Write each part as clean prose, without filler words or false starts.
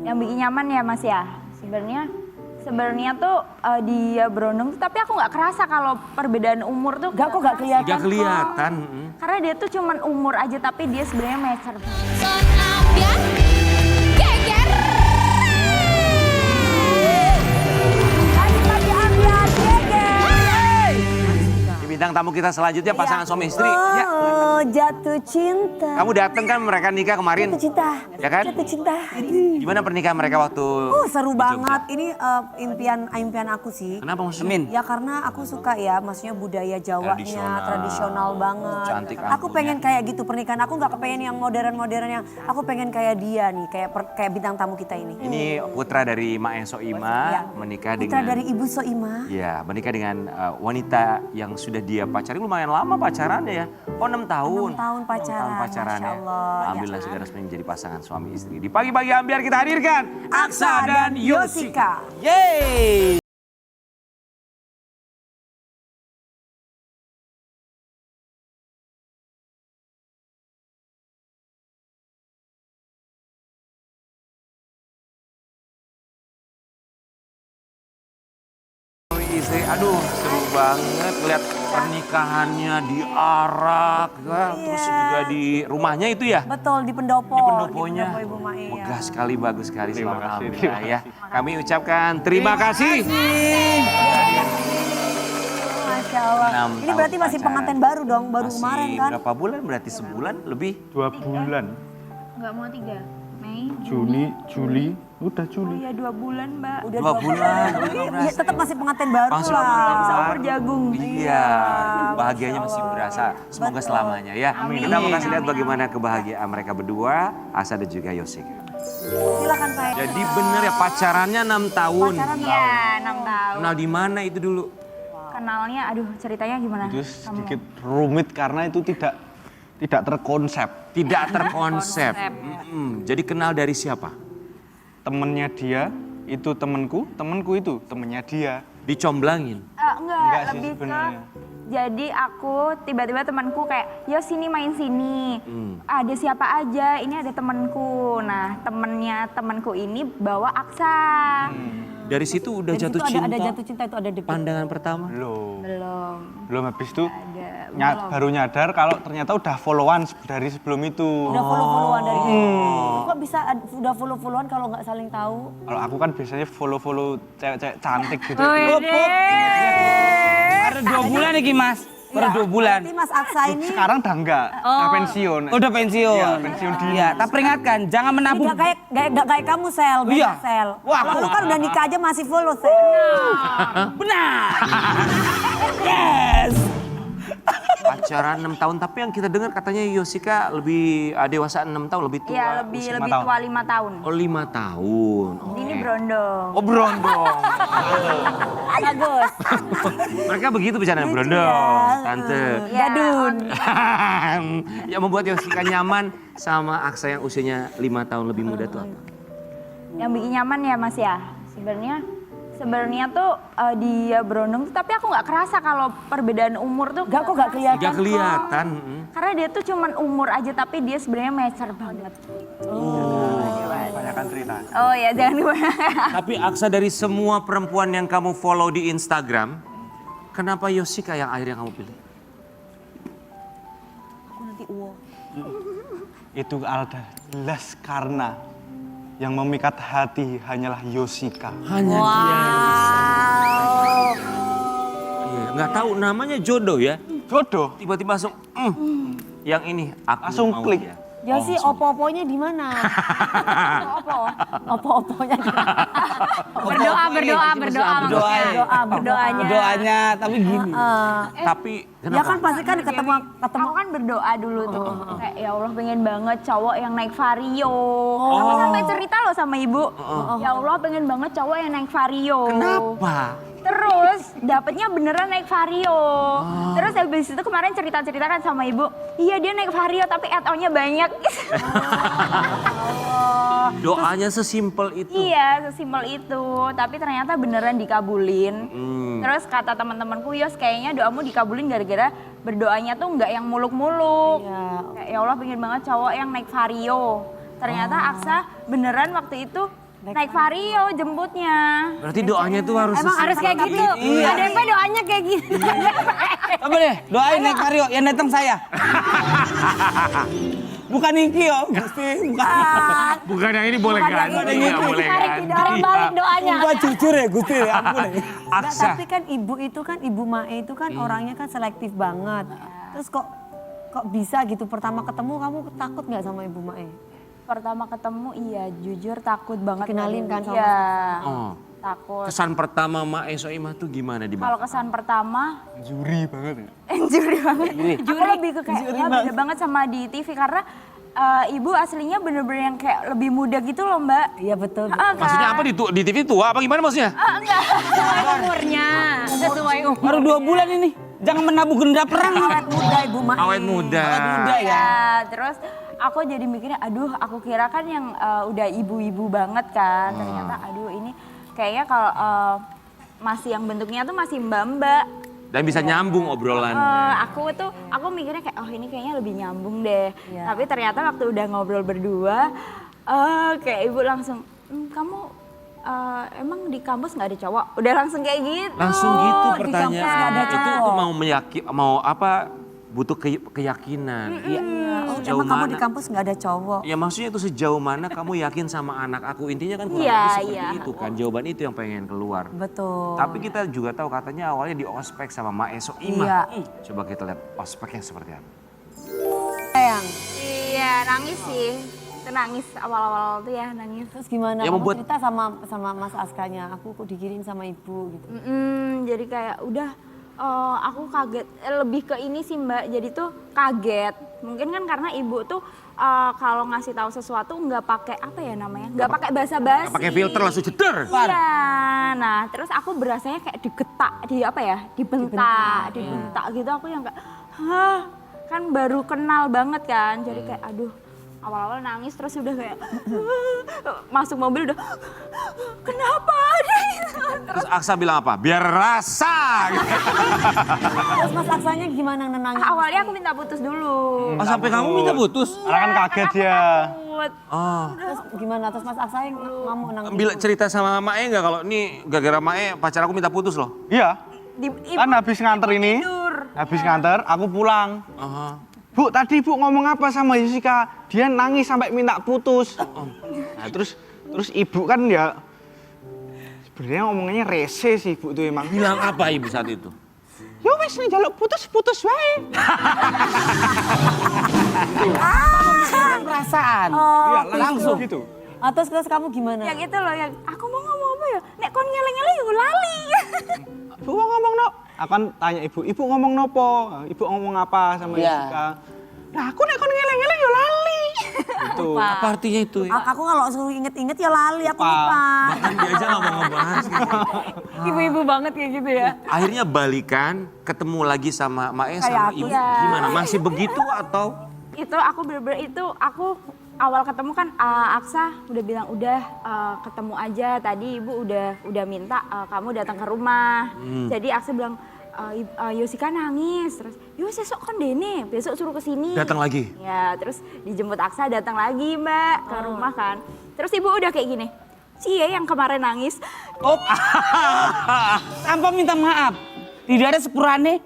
Yang bikin nyaman ya Mas ya. Sebenarnya tuh dia berondong tapi aku nggak kerasa kalau perbedaan umur tuh. Kok gak kelihatan? Gak kelihatan. Karena dia tuh cuman umur aja tapi dia sebenarnya mature. Son Ambiar geger. Lagi Ambiar geger. Di bintang tamu kita selanjutnya pasangan suami istri. Ya. Oh, jatuh cinta. Kamu dateng kan mereka nikah kemarin. Jatuh cinta. Ya kan? Jatuh cinta. Gimana pernikahan mereka waktu Seru di Jogja? banget. Ini impian aku sih. Kenapa maksudnya? Ya karena aku suka ya, maksudnya budaya Jawanya tradisional banget. Cantik Aku pengen kayak gitu pernikahan. Aku nggak kepengen yang modern-modern yang. Aku pengen kayak dia nih, kayak bintang tamu kita ini. Ini putra dari Mae Soima Ya. menikah Putra dengan dari Ibu Soima. ya, menikah dengan wanita yang sudah dia pacari lumayan lama pacarannya ya. Oh 6 tahun. 6 tahun pacaran, pacarannya. Masya Allah. Alhamdullah sudah resmi menjadi pasangan suami istri. Di pagi-pagi Ambiar kita hadirkan Aksa dan Yosika. Yeay! Istri, aduh seru banget lihat pernikahannya diarak ya. Terus juga di rumahnya itu ya. Betul, di pendopo. Di pendoponya. Di pendopo Ibu Mae, ya. Megah sekali, bagus sekali. Terima Selamat kasih, alhamdulillah ya. Kami ucapkan terima kasih. Masya Allah. 6 Ini tahun berarti masih pacaran. pengantin baru dong, baru Masih kemarin kan? berapa bulan? Berarti sebulan lebih. 2 bulan. Nggak mau 3, Mei. Juni, Juli, udah Juli. Ya 2 bulan Mbak. Udah 2 bulan. Iya, tetap masih pengantin baru Langsung lah. Bisa baru. umur jagung. Iya, bahagianya masih berasa. Semoga selamanya ya. Kita mau kasih lihat bagaimana kebahagiaan mereka berdua, Asa dan juga Yosika. Silakan saya. Jadi bener ya pacarannya 6 tahun. Iya 6 tahun. Kenal di mana itu dulu? Kenalnya aduh ceritanya gimana? Itu sedikit rumit karena itu tidak terkonsep. Tidak terkonsep. Jadi kenal dari siapa? Temennya dia itu temenku itu temennya dia. Dicomblangin. Enggak, sih lebih sebenarnya. ke jadi aku tiba-tiba temanku kayak, yo sini main sini. Ada siapa aja, ini ada temanku. Nah temennya temanku ini bawa Aksa. Dari situ udah Dan jatuh itu cinta. ada jatuh cinta, itu ada deket. Pandangan pertama. Belum. Belum habis itu Ada. baru nyadar kalau ternyata udah followan dari sebelum itu. Udah follow-followan dari Kok bisa udah follow-followan kalau nggak saling tahu? Kalau aku kan biasanya follow cewek-cewek cantik gitu. Baru 2 bulan nih Mas. Baru 2 bulan. Berarti Mas Aksa ini Sekarang udah enggak, udah pensiun. Udah pensiun. Iya, pensiun dini. Iya, tapi peringatkan jangan menabung. nggak kayak kamu Sel, beda Iya. Sel. Wah, Kalau lu kan udah nikah aja masih follow Sel. Benar. Yes. Pacaran 6 tahun, tapi yang kita dengar katanya Yosika lebih dewasa 6 tahun, lebih tua. Iya lebih usia lebih 5 tua 5 tahun. Oh 5 tahun. Ini berondong. Oh berondong. Bagus. Mereka begitu bicara berondong, tante. Gadun. Yang membuat Yosika nyaman sama Aksa yang usianya 5 tahun lebih muda tuh apa? Yang bikin nyaman ya Mas ya. Sebenarnya tuh dia berondong tapi aku nggak kerasa kalau perbedaan umur tuh. Kok gak kelihatan? Gak kelihatan. Karena dia tuh cuman umur aja tapi dia sebenarnya mature banget. Kebanyakan cerita. Oh ya jangan kebanyakan. Tapi Aksa dari semua perempuan yang kamu follow di Instagram, kenapa Yosika yang akhirnya kamu pilih? Aku nanti uwo. Itu ada jelas karena yang memikat hati hanyalah Yosika. Hanya dia. Iya, nggak tahu namanya jodoh ya. Jodoh. Tiba-tiba langsung, yang ini aku Langsung mau klik. dia. Josi opo-oponya di mana? Opo-oponya. Berdoanya. Doanya tapi gini. Tapi Ya kan pasti kan ketemu Aku kan berdoa dulu tuh. Kayak ya Allah pengen banget cowok yang naik Vario. Aku sampai cerita loh sama ibu. Ya Allah pengen banget cowok yang naik Vario. kenapa? Terus dapetnya beneran naik Vario. Terus habis itu kemarin cerita-cerita kan sama ibu. Iya dia naik Vario tapi add-on-nya banyak. Doanya sesimpel itu. Iya sesimpel itu. Tapi ternyata beneran dikabulin. Terus kata teman-temanku Yos kayaknya doamu dikabulin gara-gara berdoanya tuh nggak yang muluk-muluk. Kayak ya Allah pengen banget cowok yang naik Vario. Ternyata Aksa beneran waktu itu naik vario jemputnya. Berarti doanya tuh harus Emang harus kayak gitu. Iya. Ada yang doanya kayak gitu. Apa deh, doain naik vario, yang datang saya. Bukan Niki yo, Gusti, bukan. bukan yang ini boleh Bukan yang ganti, ini. ya boleh Tarik ganti. tidak orang balik doanya. Gua jujur ya Gusti, ya ampun. Nggak, Aksa. tapi kan ibu itu kan, Ibu Mae itu kan orangnya kan selektif banget. Terus kok bisa gitu pertama ketemu kamu takut nggak sama Ibu Mae? Pertama ketemu iya jujur takut banget. Kenalin kan sama Iya. Oh. Takut. Kesan pertama Mae Soimah tuh gimana di Kalau mata? kesan pertama Juri banget ya. juri banget. Aku lebih ke kayak beda banget sama di TV karena ibu aslinya bener-bener yang kayak lebih muda gitu loh Mbak. Iya betul. Maksudnya apa di TV tua apa gimana maksudnya? Enggak. Umurnya sesuai umur. Baru 2 bulan ini, jangan menabung genda perang. Awet muda Ibu Mae. Awet muda. Muda ya. Ya, terus aku jadi mikirnya, aduh aku kira kan yang udah ibu-ibu banget kan. Ternyata aduh ini kayaknya kalau masih yang bentuknya tuh masih mbak-mbak. Dan bisa nyambung obrolannya. Aku mikirnya kayak, oh ini kayaknya lebih nyambung deh. Iya. Tapi ternyata waktu udah ngobrol berdua, kayak ibu langsung, kamu emang di kampus nggak ada cowok? Udah langsung kayak gitu. Langsung gitu di kampus nggak pertanyaan. ada Itu cowok. mau apa? Butuh keyakinan. Iya. Oh, Sejauh emang kamu mana? di kampus nggak ada cowok? Ya maksudnya itu sejauh mana kamu yakin sama anak aku. Intinya kan kurang Iya, lebih seperti iya. itu kan. Jawaban itu yang pengen keluar. Betul. Tapi kita juga tahu katanya awalnya di ospek sama Mae Soimah. Iya. Coba kita lihat ospeknya seperti apa. Sayang. Iya, nangis sih. Itu nangis awal-awal tuh ya, nangis. Terus gimana? Ya, Kamu membuat- cerita sama Mas Askanya, aku kok dikirim sama ibu gitu. Jadi kayak udah aku kaget, lebih ke ini sih Mbak, jadi tuh kaget. Mungkin kan karena ibu tuh kalau ngasih tahu sesuatu nggak pakai apa ya namanya, nggak pakai basa-basi. Pakai filter langsung ceder. Iya, nah terus aku berasanya kayak digetak, dibentak gitu. Aku yang kayak, hah, kan baru kenal banget kan, jadi kayak aduh. Awal-awal nangis terus udah kayak masuk mobil udah kenapa Terus Aksa bilang apa? Biar rasa. Gitu. Terus Mas Aksanya gimana nenangin? awalnya aku minta putus dulu. Oh, sampai kamu minta putus? Karena kan kaget dia. Takut. Oh. Terus gimana? Terus Mas Aksanya mau nangis? Bila cerita sama Mae nggak kalau ini gara-gara Mae pacar aku minta putus loh. Iya, Ibu kan habis nganter ini, tidur. habis nganter aku pulang. Aha. Bu, tadi Bu ngomong apa sama Jessica? Dia nangis sampai minta putus. Nah, terus ibu kan ya sebenarnya ngomongnya rese sih ibu tuh emang. Bilang apa ibu saat itu? Ya wes nih jaluk putus wae. Perasaan. Iya, langsung. gitu. Terus kamu gimana? Yang itu loh yang aku mau ngomong apa ya? Nek kon ngeleng-ngeleng yuk lali. Ibu mau ngomong no? Akan tanya ibu ngomong nopo? Ibu ngomong apa sama Iya. Jessica? Nah aku nek kon ngeleng-ngeleng ya lali. Gitu. Apa artinya itu ya? Aku kalau suruh inget-inget ya lali, aku Lupa. lupa. Bahkan dia aja nggak mau ngebahas gitu. Ibu-ibu banget kayak gitu ya. Akhirnya balikan, ketemu lagi sama Mae sama aku, ibu. ya. Gimana? Masih begitu atau? Itu aku bener-bener itu aku awal ketemu kan Aksa udah bilang udah ketemu aja tadi ibu udah minta kamu datang ke rumah. Jadi Aksa bilang Yosika nangis terus Yos besok kan Dene besok suruh kesini. Datang lagi? Ya terus dijemput Aksa datang lagi Mbak ke rumah kan. Terus ibu udah kayak gini. Cie yang kemarin nangis. Oh, tanpa minta maaf. Tidak ada sepurane,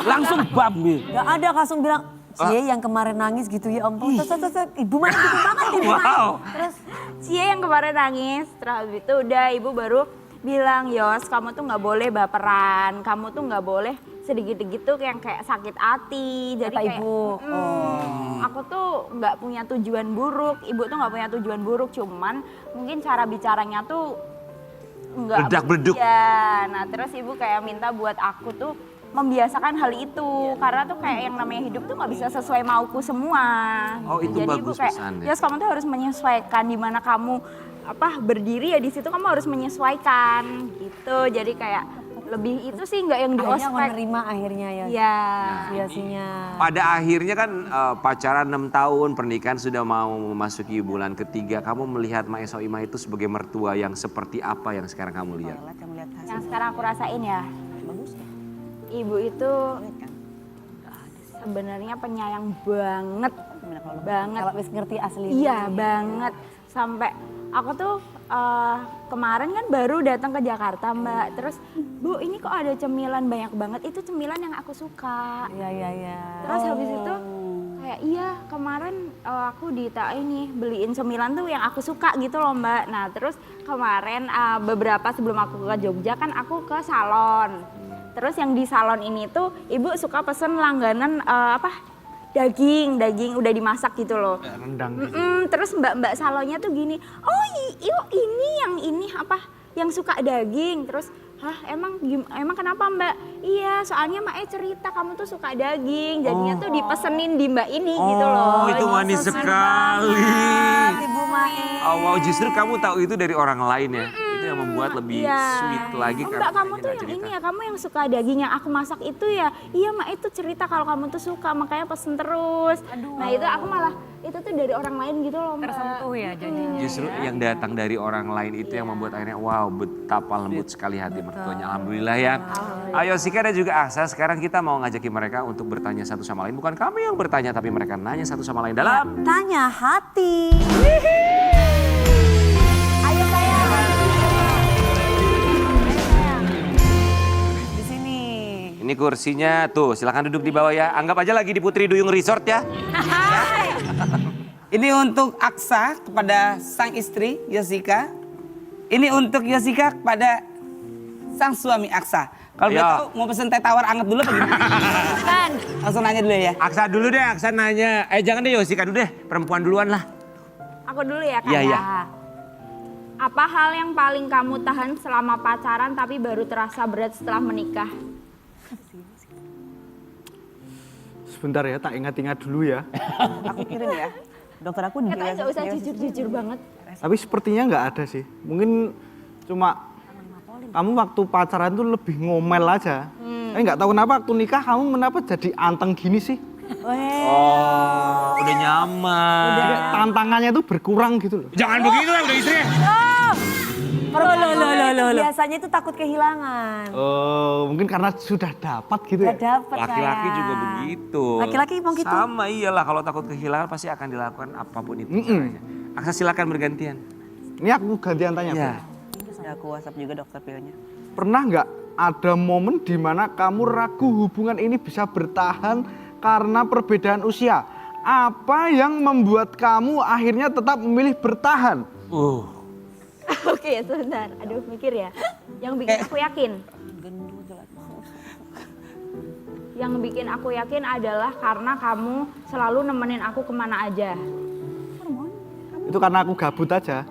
langsung bab gitu. Gak ada langsung bilang, Cie yang kemarin nangis gitu ya ampun. Terus ibu mana gitu banget ibu Mae. Wow. Terus Cie yang kemarin nangis, terus habis itu udah ibu baru bilang, Yos kamu tuh nggak boleh baperan, kamu tuh nggak boleh sedikit-sedikit tuh yang kayak sakit hati. Jadi Kata kayak, ibu. aku tuh nggak punya tujuan buruk, ibu tuh nggak punya tujuan buruk, cuman mungkin cara bicaranya tuh nggak Bedak-beduk. Ya, nah terus ibu kayak minta buat aku tuh membiasakan hal itu karena tuh kayak yang namanya hidup tuh nggak bisa sesuai mauku semua. Oh, itu Jadi ibu bagus kayak, pesannya. Yos kamu tuh harus menyesuaikan di mana kamu berdiri ya di situ kamu harus menyesuaikan gitu. Jadi kayak lebih itu sih nggak yang di Akhirnya ospek. menerima akhirnya ya. Ya. Biasanya. Pada akhirnya kan pacaran 6 tahun, pernikahan sudah mau memasuki bulan ketiga. Kamu melihat Mae Soimah itu sebagai mertua yang seperti apa yang sekarang kamu lihat? Yang sekarang aku rasain ya. Ibu itu sebenarnya penyayang banget. Banget. Kalau wis ngerti asli. Iya banget. Sampai aku tuh kemarin kan baru datang ke Jakarta Mbak, terus Bu ini kok ada cemilan banyak banget, itu cemilan yang aku suka. Iya. Terus habis itu kayak iya kemarin aku ini beliin cemilan tuh yang aku suka gitu loh Mbak. Nah terus kemarin beberapa sebelum aku ke Jogja kan aku ke salon. Terus yang di salon ini tuh ibu suka pesen langganan daging udah dimasak gitu loh. Rendang. Terus mbak salonnya tuh gini, oh ini yang suka daging. Terus emang kenapa Mbak? Iya soalnya Mae cerita kamu tuh suka daging, jadinya tuh dipesenin di Mbak ini gitu loh. Oh itu manis sekali. Ibu Mae. Oh wow, justru kamu tahu itu dari orang lain ya. Itu yang membuat lebih sweet lagi. Oh, Mbak kamu tuh yang ini ya, kamu yang suka daging yang aku masak itu ya. Iya Mak itu cerita kalau kamu tuh suka, makanya pesen terus. Nah itu aku malah, itu tuh dari orang lain gitu loh Mbak. Tersentuh ya jadinya. Justru yang datang dari orang lain itu yang membuat akhirnya wow betapa lembut sekali hati mertuanya. Alhamdulillah ya. Ayo Sika dan juga Aksa, sekarang kita mau ngajakin mereka untuk bertanya satu sama lain. Bukan kami yang bertanya tapi mereka nanya satu sama lain dalam Tanya hati. Ayo sayang. Di sini. Ini kursinya tuh, silakan duduk di bawah ya. Anggap aja lagi di Putri Duyung Resort ya. Ini untuk Aksa kepada sang istri Yosika. Ini untuk Yosika kepada sang suami Aksa. Kalau boleh Ayo. tahu mau pesen teh tawar anget dulu apa gimana? Kan, Langsung nanya dulu ya. Aksa dulu deh, Aksa nanya. Jangan deh Yosika dulu deh, perempuan duluan lah. aku dulu ya Kak. Iya, iya. Apa hal yang paling kamu tahan selama pacaran tapi baru terasa berat setelah menikah? Sebentar ya, tak ingat-ingat dulu ya. Aku kirim ya. Dokter aku Katanya nggak usah jujur-jujur banget. Tapi sepertinya nggak ada sih. Mungkin cuma kamu waktu pacaran tuh lebih ngomel aja. Nggak tahu kenapa waktu nikah kamu kenapa jadi anteng gini sih? Oh, udah nyaman. Kayak tantangannya tuh berkurang gitu loh. Jangan begitu lah udah istri. Biasanya itu takut kehilangan. Oh, mungkin karena sudah dapat gitu ya. Gak dapet Laki-laki sayang. juga begitu. Laki-laki emang gitu. Sama iyalah, kalau takut kehilangan pasti akan dilakukan apapun itu caranya. Aksa silakan bergantian. Ini aku gantian tanya. Iya. Bro. Ya, aku WhatsApp juga dokter pilnya. Pernah nggak ada momen di mana kamu ragu hubungan ini bisa bertahan karena perbedaan usia? Apa yang membuat kamu akhirnya tetap memilih bertahan? Oke, sebentar. Aduh, mikir ya. Yang bikin aku yakin. Yang bikin aku yakin adalah karena kamu selalu nemenin aku kemana aja. Itu karena aku gabut aja.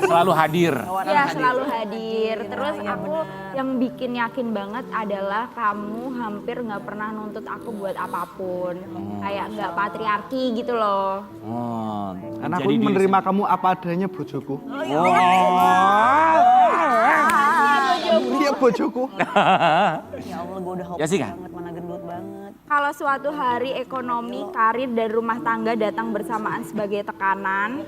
Selalu hadir. Ya, selalu hadir. Terus aku yang bikin yakin banget adalah kamu hampir nggak pernah nuntut aku buat apapun. Kayak nggak patriarki gitu loh. Oh, Karena aku menerima kamu apa adanya bojoku. Iya bojoku. Ya Allah, gue udah hope Ya sih, Kak. banget, mana gendut banget. Kalau suatu hari ekonomi, karir, dan rumah tangga datang bersamaan sebagai tekanan,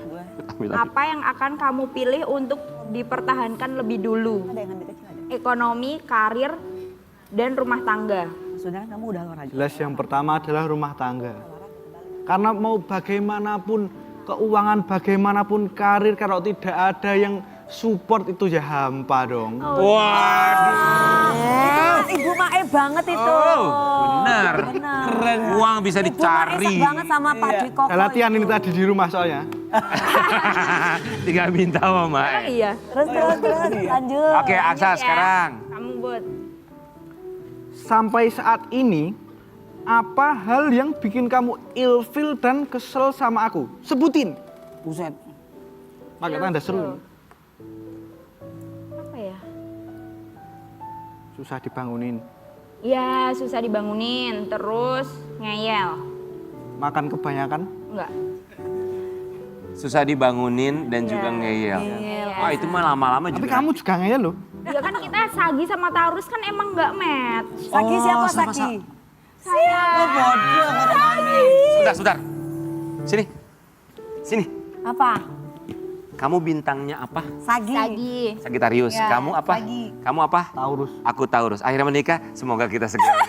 apa yang akan kamu pilih untuk dipertahankan lebih dulu? Ada yang ambil kecil ada. Ekonomi, karir, dan rumah tangga. Maksudnya kan kamu udah olahraga. Jelas yang pertama adalah rumah tangga. Karena mau bagaimanapun keuangan, bagaimanapun karir, kalau tidak ada yang support itu ya hampa dong. Ibu Mae banget itu. Benar. Benar. Uang bisa Ibu Mae dicari. sak banget sama Pak Dwi Koko. Saya latihan ini tadi di rumah soalnya. Tinggal minta mama. Iya. Terus lanjut. Oke, Aksa sekarang. Kamu buat. Sampai saat ini, apa hal yang bikin kamu ilfil dan kesel sama aku? Sebutin. Buset. Pakai tanda seru. Apa ya? Susah dibangunin. Ya, susah dibangunin, terus ngeyel. Makan kebanyakan. Enggak. Susah dibangunin dan juga ngeyel. Ah itu mah lama-lama Tapi juga. kamu juga ngeyel loh. Ya kan kita Sagi sama Taurus kan emang nggak match. Saki siapa sama- Saki? Saya. Sebentar. Sini. Sini. Apa? Kamu bintangnya apa? Sagi. Sagi. Sagittarius. Ya, Kamu apa? Sagi. Kamu apa? Taurus. Aku Taurus. Akhirnya menikah. Semoga kita segera.